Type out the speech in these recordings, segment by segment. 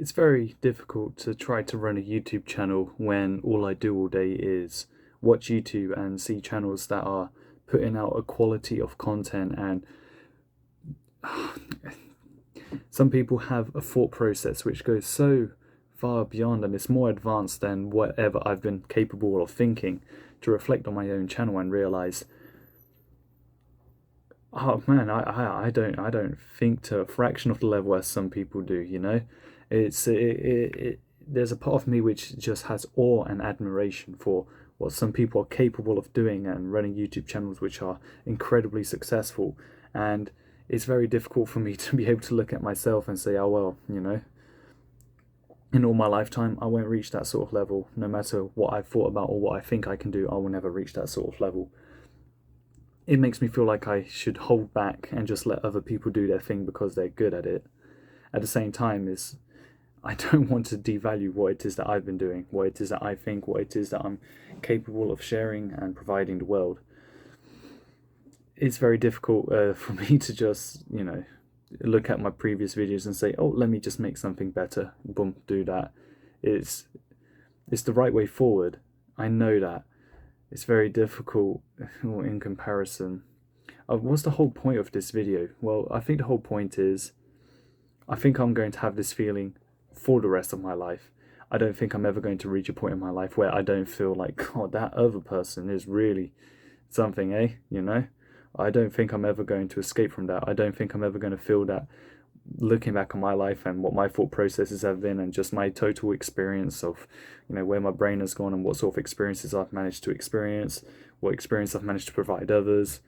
It's very difficult to try to run a YouTube channel when all I do all day is watch YouTube and see channels that are putting out a quality of content, and some people have a thought process which goes so far beyond and it's more advanced than whatever I've been capable of thinking, to reflect on my own channel and realize, oh man, I don't think to a fraction of the level as some people do, you know. There's a part of me which just has awe and admiration for what some people are capable of doing and running YouTube channels which are incredibly successful. And it's very difficult for me to be able to look at myself and say, oh well, you know, in all my lifetime I won't reach that sort of level. No matter what I've thought about or what I think I can do, I will never reach that sort of level. It makes me feel like I should hold back and just let other people do their thing because they're good at it. At the same time, is I don't want to devalue what it is that I've been doing, what it is that I think, what it is that I'm capable of sharing and providing the world. It's very difficult for me to just, you know, look at my previous videos and say, oh, let me just make something better. Boom, do that. It's the right way forward. I know that. It's very difficult in comparison. What's the whole point of this video? Well, I think the whole point is, I think I'm going to have this feeling for the rest of my life. I don't think I'm ever going to reach a point in my life where I don't feel like, God, that other person is really something, eh? You know? I don't think I'm ever going to escape from that. I don't think I'm ever going to feel that, looking back on my life and what my thought processes have been and just my total experience of, you know, where my brain has gone and what sort of experiences I've managed to experience, what experience I've managed to provide others,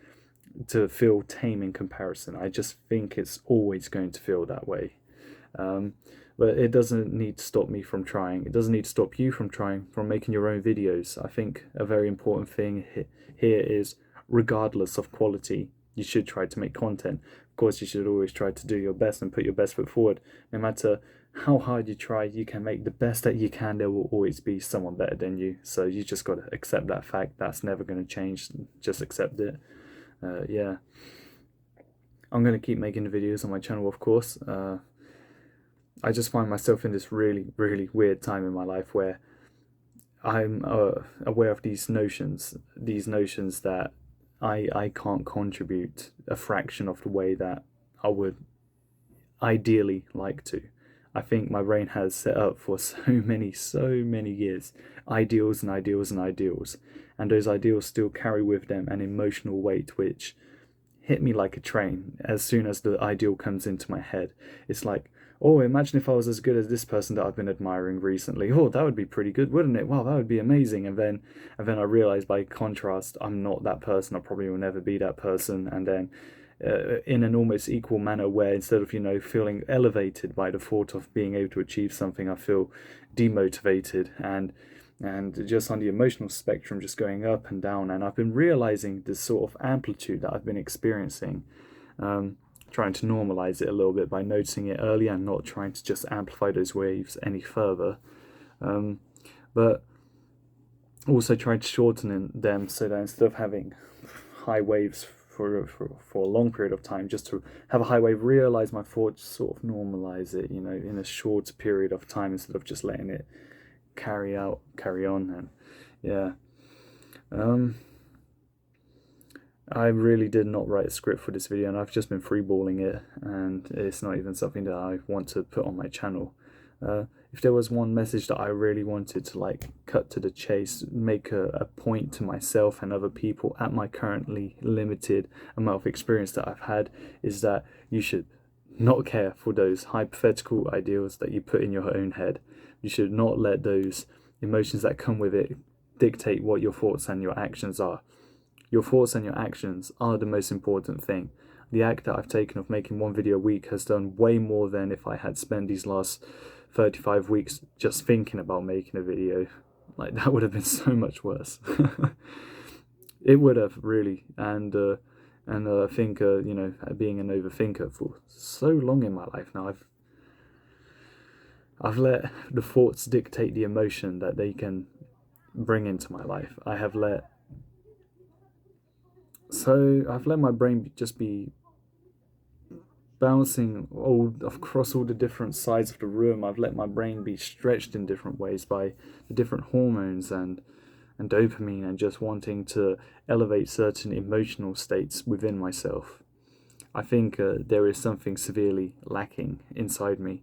to feel tame in comparison. I just think it's always going to feel that way. But it doesn't need to stop me from trying. It doesn't need to stop you from trying, from making your own videos. I think a very important thing here is, regardless of quality, you should try to make content. Of course, you should always try to do your best and put your best foot forward. No matter how hard you try, you can make the best that you can. There will always be someone better than you. So you just got to accept that fact. That's never going to change. Just accept it. Yeah. I'm going to keep making the videos on my channel, of course. I just find myself in this really, really weird time in my life where I'm aware of these notions that I can't contribute a fraction of the way that I would ideally like to. I think my brain has set up for so many years ideals and ideals and ideals, and those ideals still carry with them an emotional weight which hit me like a train as soon as the ideal comes into my head. It's like, oh, imagine if I was as good as this person that I've been admiring recently. Oh, that would be pretty good, wouldn't it? Wow, that would be amazing. And then I realize, by contrast, I'm not that person. I probably will never be that person. And then in an almost equal manner, where instead of, you know, feeling elevated by the thought of being able to achieve something, I feel demotivated and just on the emotional spectrum, just going up and down. And I've been realizing this sort of amplitude that I've been experiencing, trying to normalize it a little bit by noticing it early and not trying to just amplify those waves any further, but also trying to shorten them so that instead of having high waves for a long period of time, just to have a high wave, realize my thoughts, sort of normalize it, you know, in a short period of time instead of just letting it carry on. And yeah, I really did not write a script for this video, and I've just been freeballing it, and it's not even something that I want to put on my channel. If there was one message that I really wanted to, like, cut to the chase, make a point to myself and other people at my currently limited amount of experience that I've had, is that you should not care for those hypothetical ideals that you put in your own head. You should not let those emotions that come with it dictate what your thoughts and your actions are. Your thoughts and your actions are the most important thing. The act that I've taken of making one video a week has done way more than if I had spent these last 35 weeks just thinking about making a video. Like, that would have been so much worse. It would have, really. And I think, you know, being an overthinker for so long in my life now, I've let the thoughts dictate the emotion that they can bring into my life. I've let my brain just be bouncing all across all the different sides of the room. I've let my brain be stretched in different ways by the different hormones and dopamine, and just wanting to elevate certain emotional states within myself. I think there is something severely lacking inside me.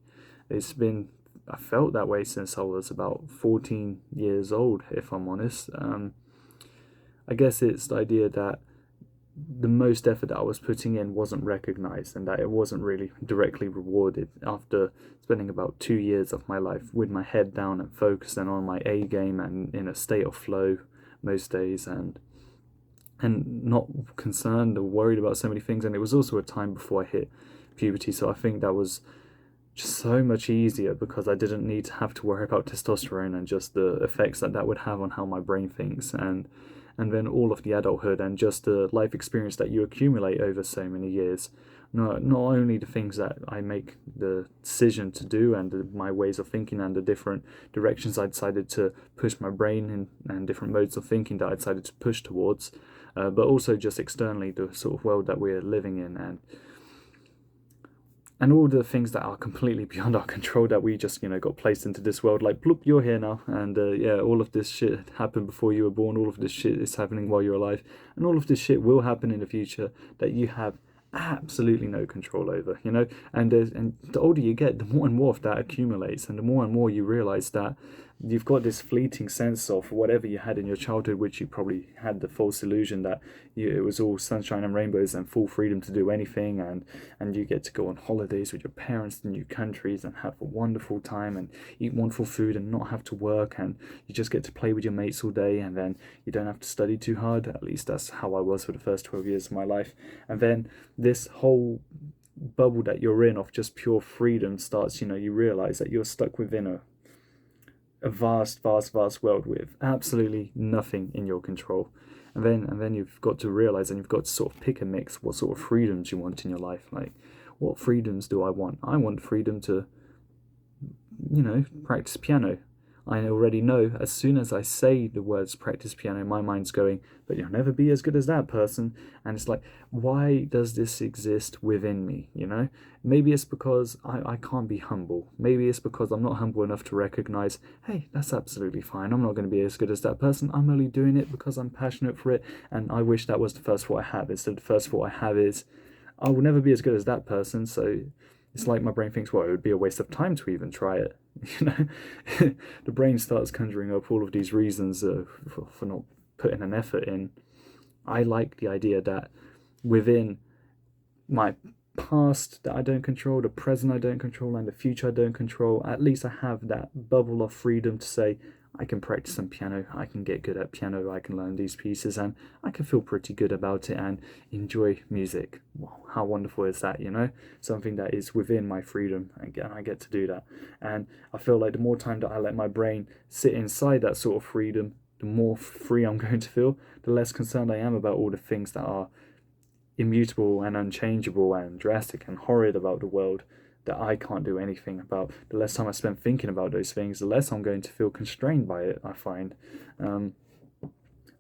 I felt that way since I was about 14 years old, if I'm honest. I guess it's the idea that the most effort that I was putting in wasn't recognized, and that it wasn't really directly rewarded after spending about 2 years of my life with my head down and focused and on my A game and in a state of flow most days, and not concerned or worried about so many things. And it was also a time before I hit puberty, so I think that was just so much easier because I didn't need to have to worry about testosterone and just the effects that that would have on how my brain thinks, and then all of the adulthood and just the life experience that you accumulate over so many years. Not only the things that I make the decision to do and my ways of thinking and the different directions I decided to push my brain in, and different modes of thinking that I decided to push towards, but also just externally the sort of world that we're living in, and all the things that are completely beyond our control that we just got placed into this world, like bloop, you're here now, and yeah, all of this shit happened before you were born, all of this shit is happening while you're alive, and all of this shit will happen in the future that you have absolutely no control over, and the older you get, the more and more of that accumulates, and the more and more you realize that you've got this fleeting sense of whatever you had in your childhood, which you probably had the false illusion that it was all sunshine and rainbows and full freedom to do anything, and you get to go on holidays with your parents to new countries and have a wonderful time and eat wonderful food and not have to work, and you just get to play with your mates all day, and then you don't have to study too hard. At least that's how I was for the first 12 years of my life. And then this whole bubble that you're in of just pure freedom starts, you realize that you're stuck within a vast world with absolutely nothing in your control. And then you've got to realize, and you've got to sort of pick and mix what sort of freedoms you want in your life. Like, what freedoms do I want? I want freedom to, practice piano. I already know as soon as I say the words practice piano, my mind's going, but you'll never be as good as that person. And it's like, why does this exist within me? Maybe it's because I can't be humble. Maybe it's because I'm not humble enough to recognize, hey, that's absolutely fine. I'm not going to be as good as that person. I'm only doing it because I'm passionate for it. And I wish that was the first thought I have. Instead, the first thought I have is, I will never be as good as that person. So it's like my brain thinks, well, it would be a waste of time to even try it. The brain starts conjuring up all of these reasons for not putting an effort in. I like the idea that within my past that I don't control, the present I don't control, and the future I don't control, at least I have that bubble of freedom to say, I can practice some piano, I can get good at piano, I can learn these pieces, and I can feel pretty good about it and enjoy music. Wow, how wonderful is that, Something that is within my freedom, and I get to do that. And I feel like the more time that I let my brain sit inside that sort of freedom, the more free I'm going to feel, the less concerned I am about all the things that are immutable and unchangeable and drastic and horrid about the world that I can't do anything about. The less time I spend thinking about those things, the less I'm going to feel constrained by it, I find. I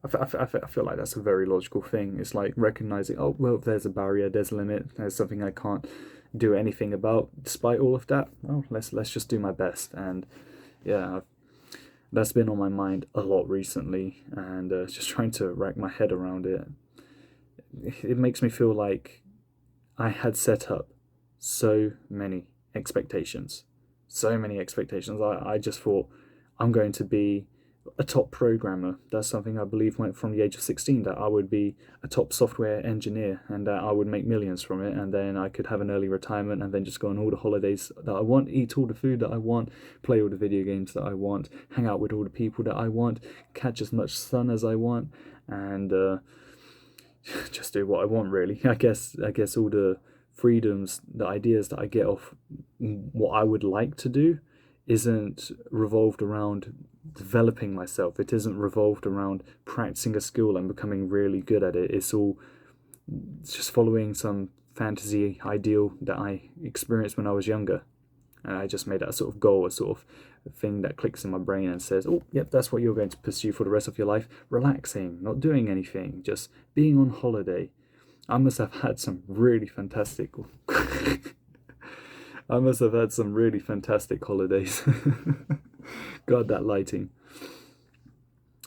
feel like that's a very logical thing. It's like recognizing, oh, well, there's a barrier, there's a limit, there's something I can't do anything about. Despite all of that, well, let's just do my best. And yeah, that's been on my mind a lot recently, and just trying to wrap my head around it. It makes me feel like I had set up so many expectations. I just thought, I'm going to be a top programmer. That's something I believe went from the age of 16, that I would be a top software engineer and that I would make millions from it, and then I could have an early retirement and then just go on all the holidays that I want, eat all the food that I want, play all the video games that I want, hang out with all the people that I want, catch as much sun as I want, and just do what I want, really. I guess all the freedoms, the ideas that I get off what I would like to do isn't revolved around developing myself. It isn't revolved around practicing a skill and becoming really good at it. It's just following some fantasy ideal that I experienced when I was younger. And I just made that a sort of goal, a sort of thing that clicks in my brain and says, oh, yep, that's what you're going to pursue for the rest of your life. Relaxing, not doing anything, just being on holiday. I must have had some really fantastic I must have had some really fantastic holidays. God, that lighting.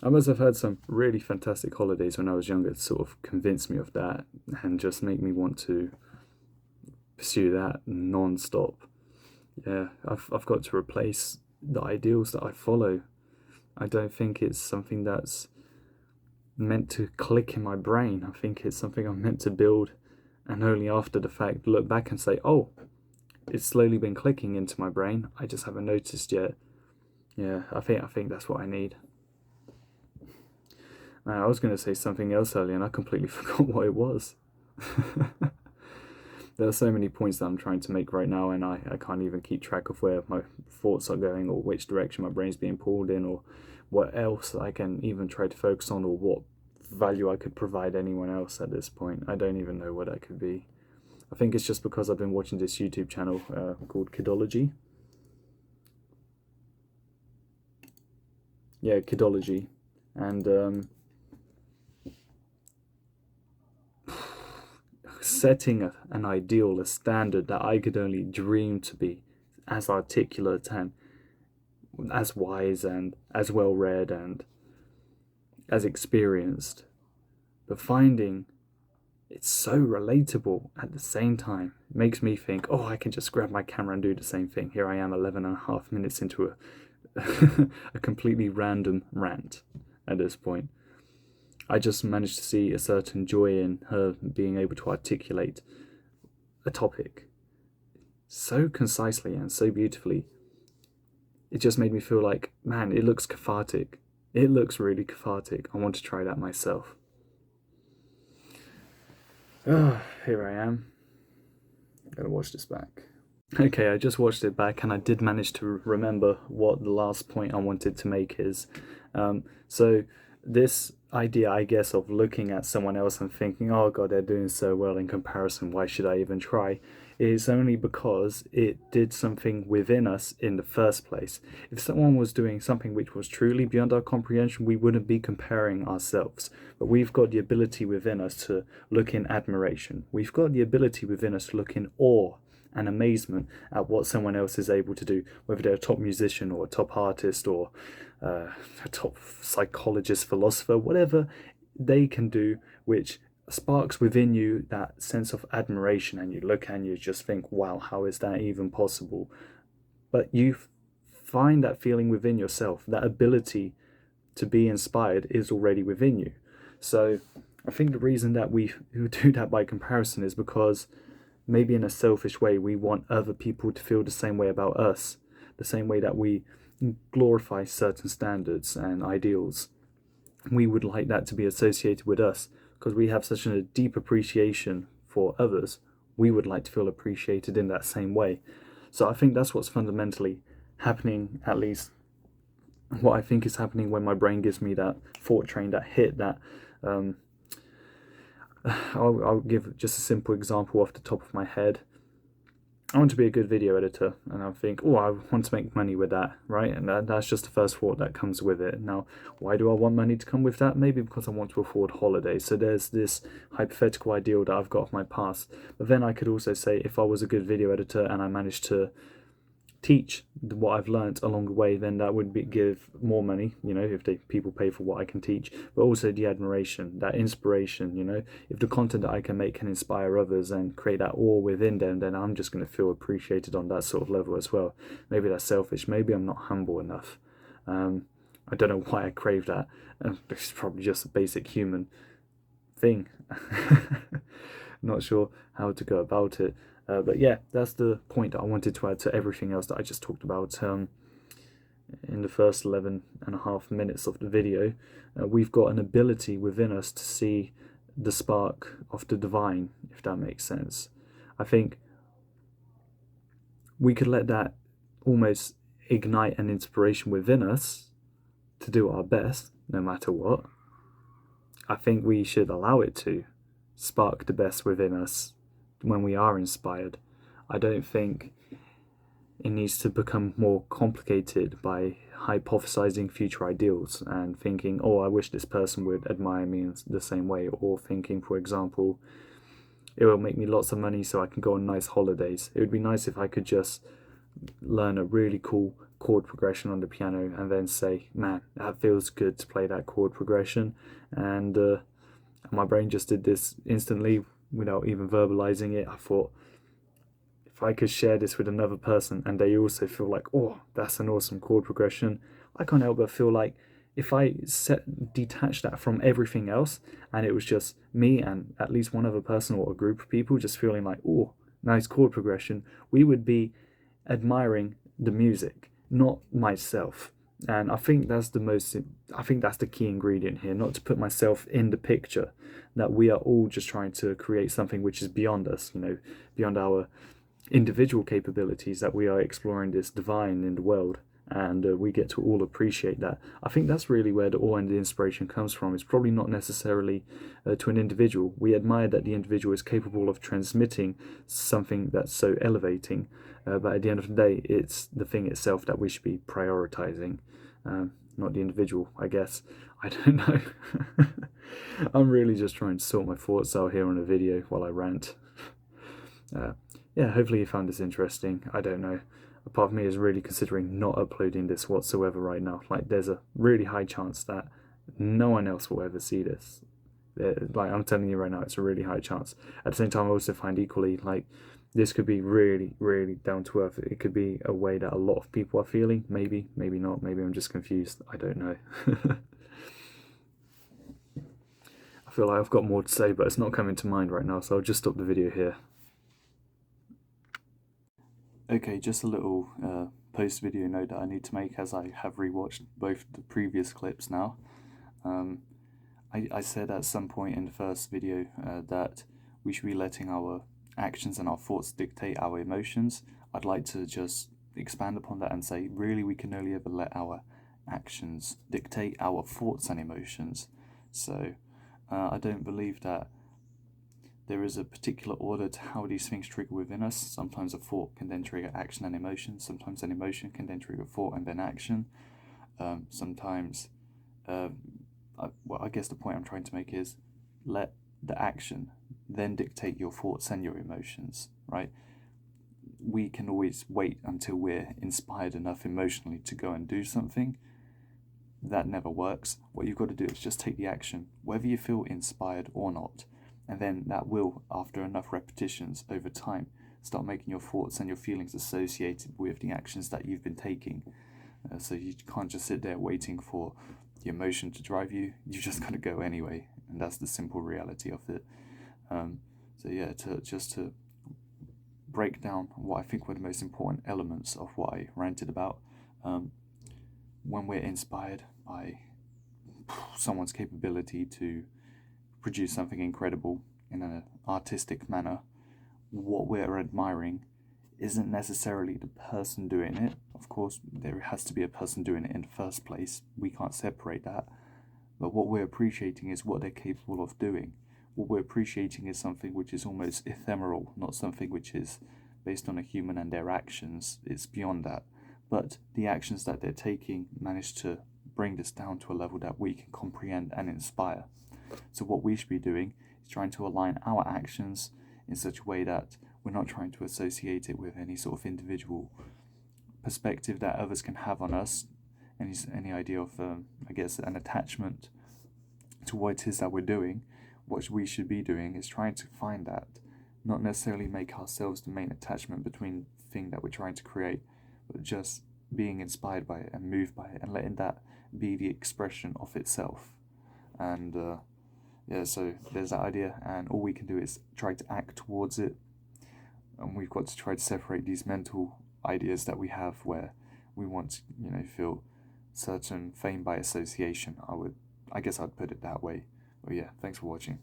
I must have had some really fantastic holidays when I was younger to sort of convince me of that and just make me want to pursue that non-stop. Yeah, I've got to replace the ideals that I follow. I don't think it's something that's meant to click in my brain. I think it's something I'm meant to build, and only after the fact look back and say, oh, it's slowly been clicking into my brain. I just haven't noticed yet. Yeah, I think that's what I need. I was going to say something else earlier and I completely forgot what it was. There are so many points that I'm trying to make right now, and I can't even keep track of where my thoughts are going or which direction my brain's being pulled in or what else I can even try to focus on or what value I could provide anyone else at this point. I don't even know what that could be. I think it's just because I've been watching this YouTube channel called Kidology. Yeah, Kidology. And setting an ideal, a standard that I could only dream to be as articulate and as wise and as well read and as experienced, but finding it's so relatable at the same time. It makes me think, oh, I can just grab my camera and do the same thing. Here I am 11 and a half minutes into a completely random rant at this point. I just managed to see a certain joy in her being able to articulate a topic so concisely and so beautifully. It just made me feel like, man, it looks cathartic. It looks really cathartic. I want to try that myself. Here I am. I'm gonna watch this back. Okay, I just watched it back and I did manage to remember what the last point I wanted to make is. So this idea, I guess, of looking at someone else and thinking, oh God, they're doing so well in comparison, why should I even try? Is only because it did something within us in the first place. If someone was doing something which was truly beyond our comprehension, we wouldn't be comparing ourselves. But we've got the ability within us to look in admiration. We've got the ability within us to look in awe and amazement at what someone else is able to do, whether they're a top musician or a top artist or a top psychologist, philosopher, whatever they can do, which sparks within you that sense of admiration, and you look and you just think, wow, how is that even possible? But you find that feeling within yourself, that ability to be inspired is already within you. So I think the reason that we do that by comparison is because maybe in a selfish way we want other people to feel the same way about us, the same way that we glorify certain standards and ideals. We would like that to be associated with us because we have such a deep appreciation for others. We would like to feel appreciated in that same way. So I think that's what's fundamentally happening, at least what I think is happening when my brain gives me that thought train, that hit, that I'll give just a simple example off the top of my head. I want to be a good video editor, and I think, oh, I want to make money with that, right? And that's just the first thought that comes with it. Now, why do I want money to come with that? Maybe because I want to afford holidays. So there's this hypothetical ideal that I've got of my past. But then I could also say, if I was a good video editor and I managed to teach what I've learned along the way, then that would give more money, if people pay for what I can teach, but also the admiration, that inspiration, if the content that I can make can inspire others and create that awe within them, then I'm just going to feel appreciated on that sort of level as well. Maybe that's selfish, maybe I'm not humble enough. I don't know why I crave that. It's probably just a basic human thing. Not sure how to go about it. But yeah, that's the point that I wanted to add to everything else that I just talked about in the first 11 and a half minutes of the video. We've got an ability within us to see the spark of the divine, if that makes sense. I think we could let that almost ignite an inspiration within us to do our best, no matter what. I think we should allow it to spark the best within us when we are inspired. I don't think it needs to become more complicated by hypothesizing future ideals and thinking, oh, I wish this person would admire me in the same way, or thinking, for example, it will make me lots of money so I can go on nice holidays. It would be nice if I could just learn a really cool chord progression on the piano and then say, man, that feels good to play that chord progression. And my brain just did this instantly without even verbalizing it. I thought, if I could share this with another person and they also feel like, oh, that's an awesome chord progression, I can't help but feel like if I detach that from everything else and it was just me and at least one other person or a group of people just feeling like, oh, nice chord progression, we would be admiring the music, not myself. And I think that's the key ingredient here, not to put myself in the picture, that we are all just trying to create something which is beyond us, beyond our individual capabilities, that we are exploring this divine in the world, and we get to all appreciate that. I think that's really where the awe and the inspiration comes from. It's probably not necessarily to an individual. We admire that the individual is capable of transmitting something that's so elevating, but at the end of the day, it's the thing itself that we should be prioritizing, not the individual, I guess. I don't know. I'm really just trying to sort my thoughts out here on a video while I rant. Yeah, hopefully you found this interesting. I don't know. A part of me is really considering not uploading this whatsoever right now. Like, there's a really high chance that no one else will ever see this. Like, I'm telling you right now, it's a really high chance. At the same time, I also find equally, like, this could be really, really down to earth. It could be a way that a lot of people are feeling. Maybe, maybe not. Maybe I'm just confused. I don't know. I feel like I've got more to say, but it's not coming to mind right now, so I'll just stop the video here. Okay, just a little post-video note that I need to make, as I have rewatched both the previous clips now. I said at some point in the first video that we should be letting our actions and our thoughts dictate our emotions. I'd like to just expand upon that and say, really, we can only ever let our actions dictate our thoughts and emotions. So I don't believe that there is a particular order to how these things trigger within us. Sometimes a thought can then trigger action and emotion. Sometimes an emotion can then trigger thought and then action. Sometimes, I guess the point I'm trying to make is, let the action then dictate your thoughts and your emotions, right? We can always wait until we're inspired enough emotionally to go and do something. That never works. What you've got to do is just take the action, whether you feel inspired or not. And then that will, after enough repetitions over time, start making your thoughts and your feelings associated with the actions that you've been taking. So you can't just sit there waiting for the emotion to drive you. You just got to go anyway, and that's the simple reality of it. So yeah, to break down what I think were the most important elements of what I ranted about. When we're inspired by someone's capability to produce something incredible in an artistic manner, what we're admiring isn't necessarily the person doing it. Of course, there has to be a person doing it in the first place. We can't separate that. But what we're appreciating is what they're capable of doing. What we're appreciating is something which is almost ephemeral, not something which is based on a human and their actions. It's beyond that. But the actions that they're taking manage to bring this down to a level that we can comprehend and inspire. So what we should be doing is trying to align our actions in such a way that we're not trying to associate it with any sort of individual perspective that others can have on us, any idea of, I guess, an attachment to what it is that we're doing. What we should be doing is trying to find that, not necessarily make ourselves the main attachment between the thing that we're trying to create, but just being inspired by it and moved by it and letting that be the expression of itself. And yeah, so there's that idea, and all we can do is try to act towards it. And we've got to try to separate these mental ideas that we have where we want to, feel certain fame by association. I guess I'd put it that way. But yeah, thanks for watching.